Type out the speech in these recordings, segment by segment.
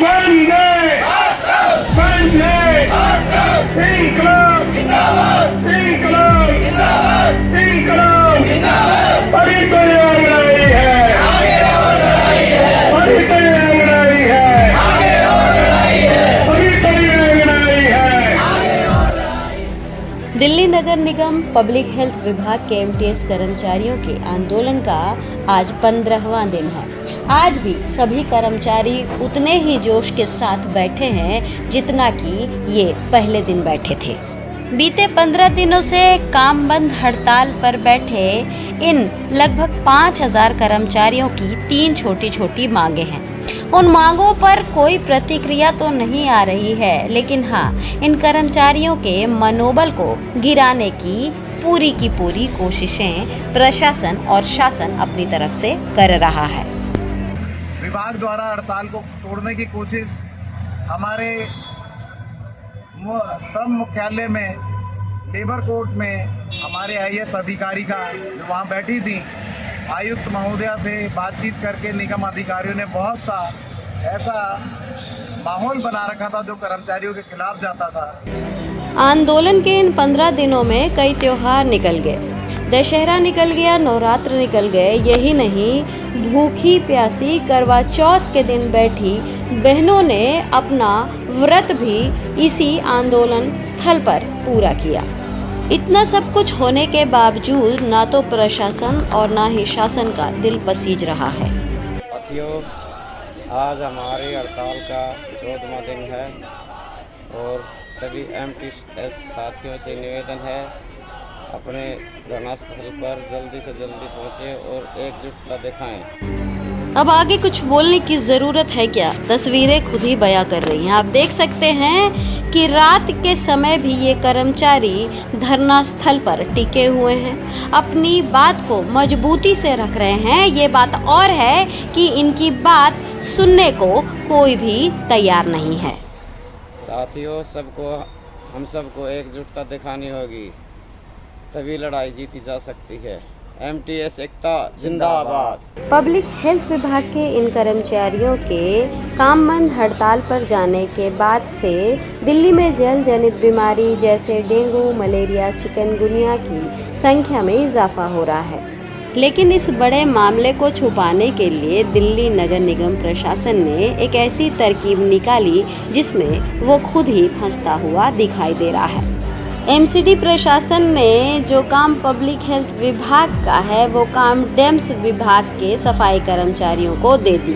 वंदे वंदे इंकलाब इंकलाब इंकलाब बड़ी तैयारी है बड़ी तैयारी है बड़ी तैयारी है। दिल्ली नगर निगम पब्लिक हेल्थ विभाग के एमटीएस कर्मचारियों के आंदोलन का आज 15वां दिन है। आज भी सभी कर्मचारी उतने ही जोश के साथ बैठे हैं जितना कि ये पहले दिन बैठे थे। बीते 15 दिनों से काम बंद हड़ताल पर बैठे इन लगभग 5000 कर्मचारियों की 3 छोटी छोटी मांगे हैं। उन मांगों पर कोई प्रतिक्रिया तो नहीं आ रही है, लेकिन हाँ, इन कर्मचारियों के मनोबल को गिराने की पूरी कोशिशें प्रशासन और शासन अपनी तरफ से कर रहा है। विभाग द्वारा हड़ताल को तोड़ने की कोशिश हमारे श्रम मुख्यालय में लेबर कोर्ट में हमारे आईएएस अधिकारी का जो वहाँ बैठी थी आयुक्त महोदया से बातचीत करके निगम अधिकारियों ने बहुत सा ऐसा माहौल बना रखा था जो कर्मचारियों के खिलाफ जाता था। आंदोलन के इन 15 दिनों में कई त्योहार निकल गए। दशहरा निकल गया, नवरात्र निकल गए। यही नहीं, भूखी प्यासी करवा चौथ के दिन बैठी बहनों ने अपना व्रत भी इसी आंदोलन स्थल पर पूरा किया। इतना सब कुछ होने के बावजूद ना तो प्रशासन और ना ही शासन का दिल पसीज रहा है। साथियों, आज हमारी हड़ताल का 14वां दिन है और सभी एमटीएस साथियों से निवेदन है अपने धरना स्थल पर जल्दी से जल्दी पहुंचे और एकजुटता दिखाएं। अब आगे कुछ बोलने की ज़रूरत है क्या? तस्वीरें खुद ही बयां कर रही हैं। आप देख सकते हैं कि रात के समय भी ये कर्मचारी धरना स्थल पर टिके हुए हैं, अपनी बात को मजबूती से रख रहे हैं। ये बात और है कि इनकी बात सुनने को कोई भी तैयार नहीं है। साथियों, हम सबको एकजुटता दिखानी होगी, तभी लड़ाई जीती जा सकती है। एमटीएस एकता जिंदाबाद। पब्लिक हेल्थ विभाग के इन कर्मचारियों के काम बंद हड़ताल पर जाने के बाद से दिल्ली में जल जनित बीमारी जैसे डेंगू, मलेरिया, चिकनगुनिया की संख्या में इजाफा हो रहा है। लेकिन इस बड़े मामले को छुपाने के लिए दिल्ली नगर निगम प्रशासन ने एक ऐसी तरकीब निकाली जिसमें वो खुद ही फंसता हुआ दिखाई दे रहा है। एमसीडी प्रशासन ने जो काम पब्लिक हेल्थ विभाग का है वो काम डेम्स विभाग के सफाई कर्मचारियों को दे दी।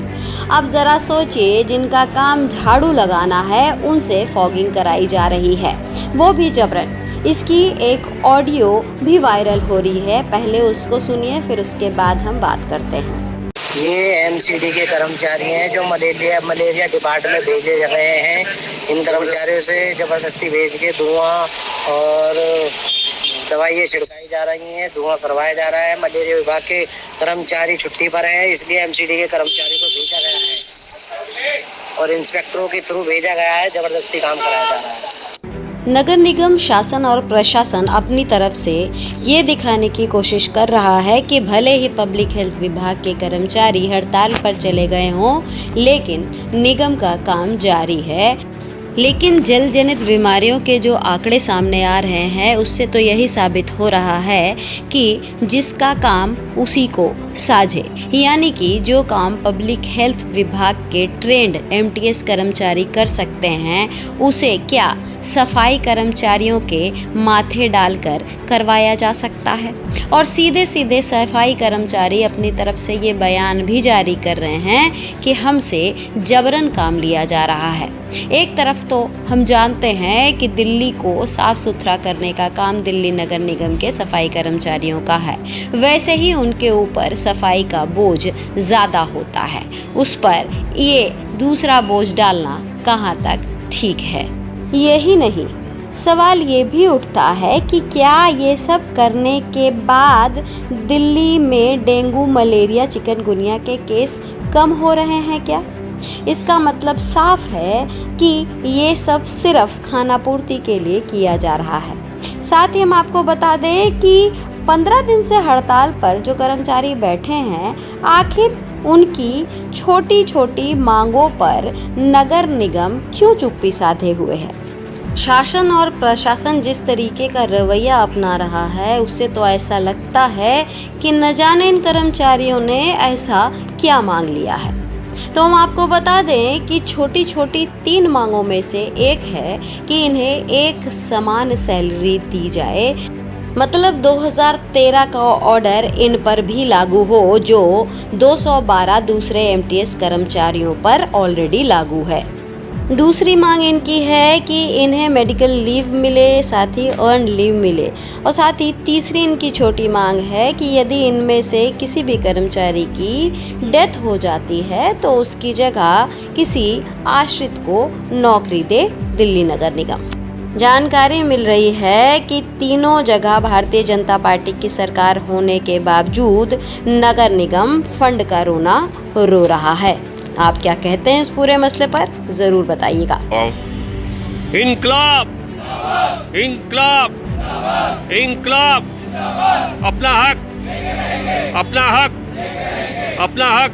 अब ज़रा सोचिए, जिनका काम झाड़ू लगाना है उनसे फॉगिंग कराई जा रही है, वो भी जबरन। इसकी एक ऑडियो भी वायरल हो रही है, पहले उसको सुनिए फिर उसके बाद हम बात करते हैं। ये एमसीडी के कर्मचारी हैं जो मलेरिया डिपार्टमेंट भेजे गए हैं। इन कर्मचारियों से ज़बरदस्ती भेज के धुआं और दवाइयाँ छिड़काई जा रही हैं, धुआं करवाया जा रहा है। मलेरिया विभाग के कर्मचारी छुट्टी पर हैं, इसलिए एमसीडी के कर्मचारी को भेजा गया है और इंस्पेक्टरों के थ्रू भेजा गया है, ज़बरदस्ती काम कराया जा रहा है। नगर निगम शासन और प्रशासन अपनी तरफ से ये दिखाने की कोशिश कर रहा है कि भले ही पब्लिक हेल्थ विभाग के कर्मचारी हड़ताल पर चले गए हों, लेकिन निगम का काम जारी है। लेकिन जल जनित बीमारियों के जो आंकड़े सामने आ रहे हैं उससे तो यही साबित हो रहा है कि जिसका काम उसी को साझे, यानी कि जो काम पब्लिक हेल्थ विभाग के ट्रेंड एमटीएस कर्मचारी कर सकते हैं उसे क्या सफाई कर्मचारियों के माथे डालकर करवाया जा सकता है। और सीधे सीधे सफाई कर्मचारी अपनी तरफ से ये बयान भी जारी कर रहे हैं कि हमसे जबरन काम लिया जा रहा है। एक तरफ तो हम जानते हैं कि दिल्ली को साफ सुथरा करने का काम दिल्ली नगर निगम के सफाई कर्मचारियों का है, वैसे ही उनके ऊपर सफाई का बोझ ज़्यादा होता है, उस पर ये दूसरा बोझ डालना कहाँ तक ठीक है। यही नहीं, सवाल ये भी उठता है कि क्या ये सब करने के बाद दिल्ली में डेंगू, मलेरिया, चिकनगुनिया के केस कम हो रहे हैं क्या? इसका मतलब साफ है कि ये सब सिर्फ खानापूर्ति के लिए किया जा रहा है। साथ ही हम आपको बता दें कि 15 दिन से हड़ताल पर जो कर्मचारी बैठे हैं, आखिर उनकी छोटी छोटी मांगों पर नगर निगम क्यों चुप्पी साधे हुए है। शासन और प्रशासन जिस तरीके का रवैया अपना रहा है उससे तो ऐसा लगता है कि न जाने इन कर्मचारियों ने ऐसा क्या मांग लिया है। तो हम आपको बता दें कि छोटी छोटी 3 मांगों में से एक है कि इन्हें एक समान सैलरी दी जाए, मतलब 2013 का ऑर्डर इन पर भी लागू हो जो 212 दूसरे एमटीएस कर्मचारियों पर ऑलरेडी लागू है। दूसरी मांग इनकी है कि इन्हें मेडिकल लीव मिले, साथ ही अर्न लीव मिले, और साथ ही तीसरी इनकी छोटी मांग है कि यदि इनमें से किसी भी कर्मचारी की डेथ हो जाती है तो उसकी जगह किसी आश्रित को नौकरी दे दिल्ली नगर निगम। जानकारी मिल रही है कि तीनों जगह भारतीय जनता पार्टी की सरकार होने के बावजूद नगर निगम फंड का रोना रो रहा है। आप क्या कहते हैं इस पूरे मसले पर, जरूर बताइएगा। इंकलाब इंकलाब इंकलाब, अपना हक अपना हक अपना हक